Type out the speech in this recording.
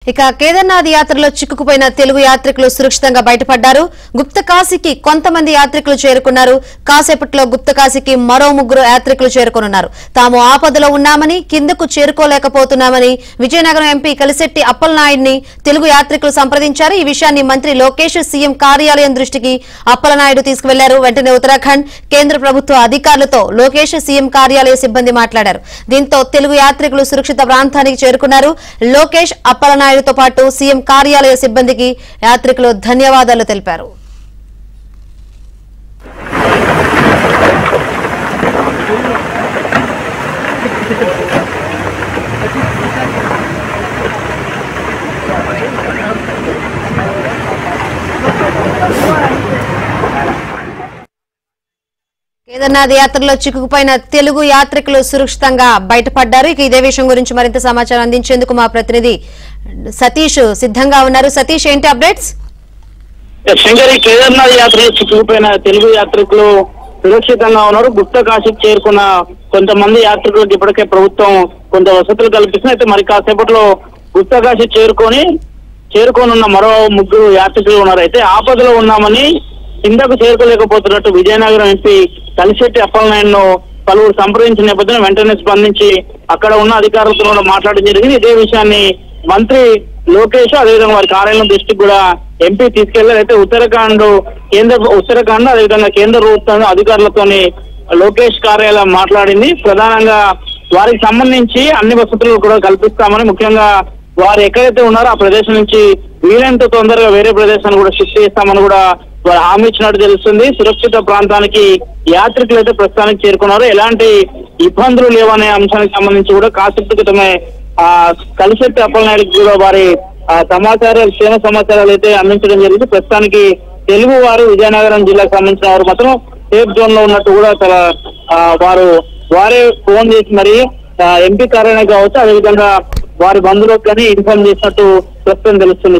ఇక కేదార్నాథ్ యాత్రలో చిక్కుకుపోయిన తెలుగు యాత్రికులు సురక్షితంగా బయటపడ్డారు. గుప్తకాశీకి కొంతమంది యాత్రికులు చేరుకున్నారు. కాసేపట్లో గుప్తకాశీకి మరో 3 యాత్రికులు చేరుకోనున్నారు. తాము ఆపదలో ఉన్నామని, కిందకు చేరుకోలేకపోతున్నామని విజయనగరం ఎంపీ కలిశెట్టి అప్పలనాయుడిని తెలుగు యాత్రికులు సంప్రదించారు. ఈ విషయాన్ని మంత్రి లోకేష్ సీఎం కార్యాలయం దృష్టికి అప్పలనాయుడు తీసుకువెళ్లారు. వెంటనే ఉత్తరాఖండ్ కేంద్ర ప్రభుత్వ అధికారులతో లోకేష్ సీఎం కార్యాలయ సిబ్బంది మాట్లాడారు. దీంతో తెలుగు యాత్రికులు సురక్షిత ప్రాంతానికి చేరుకున్నారు. లోకేష్ అప్పలనాయుడు తో పాటు సీఎం కార్యాలయ సిబ్బందికి యాత్రికులు ధన్యవాదాలు తెలిపారు. కేదార్నాథ్ యాత్రలో చిక్కుకుపోయిన తెలుగు యాత్రికులు సురక్షితంగా బయటపడ్డారు. ఇక ఇదే విషయం గురించి మరింత సమాచారం అందించేందుకు మా ప్రతినిధి సతీష్ సిద్ధంగా ఉన్నారు. సతీష్, ఏంటి అప్డేట్స్? శంకరి, కేదార్నాథ్ యాత్రలో చిక్కుకుపోయిన తెలుగు యాత్రికులు సురక్షితంగా ఉన్నారు. గుప్తకాశీకి చేరుకున్న కొంతమంది యాత్రికులకు ఇప్పటికే ప్రభుత్వం కొంత వసతులు కల్పిస్తుంది. అయితే మరి కాసేపట్లో గుప్తకాశీ చేరుకోనున్న మరో 3 యాత్రికులు ఉన్నారు. అయితే ఆపదలో ఉన్నామని, కిందకు చేరుకోలేకపోతున్నట్టు విజయనగరం ఎంపీ కలిశెట్టి అప్పలనాయుడును పలువురు సంప్రదించిన నేపథ్యంలో వెంటనే స్పందించి అక్కడ ఉన్న అధికారులతో కూడా మాట్లాడడం జరిగింది. ఇదే విషయాన్ని మంత్రి లోకేష్ అదేవిధంగా వారి కార్యాలయం దృష్టికి కూడా ఎంపీ తీసుకెళ్లారు. అయితే ఉత్తరాఖండ్ అదేవిధంగా కేంద్ర ప్రభుత్వం అధికారులతోని లోకేష్ కార్యాలయం మాట్లాడింది. ప్రధానంగా వారికి సంబంధించి అన్ని వసతులు కూడా కల్పిస్తామని, ముఖ్యంగా వారు ఎక్కడైతే ఉన్నారో ఆ ప్రదేశం నుంచి వీలైనంత తొందరగా వేరే ప్రదేశాన్ని కూడా షిఫ్ట్ చేస్తామని కూడా వారు హామీ ఇచ్చినట్టు తెలుస్తుంది. సురక్షిత ప్రాంతానికి యాత్రికులు అయితే ప్రస్తుతానికి చేరుకున్నారు. ఎలాంటి ఇబ్బందులు లేవనే అంశానికి సంబంధించి కూడా కాసేపు క్రితమే కలిశెట్టి అప్పలనాయుడికి కూడా వారి క్షేమ సమాచారాలు అయితే అందించడం జరిగింది. ప్రస్తుతానికి తెలుగు వారు విజయనగరం జిల్లాకు సంబంధించిన వారు మాత్రం సేఫ్ జోన్ లో ఉన్నట్టు కూడా వారే ఫోన్ చేసి మరి ఎంపీ కార్యాలయం కావచ్చు, అదేవిధంగా వారి బంధువులకు కానీ ఇన్ఫార్మ్ చేసినట్టు ప్రస్తుతం తెలుస్తుంది.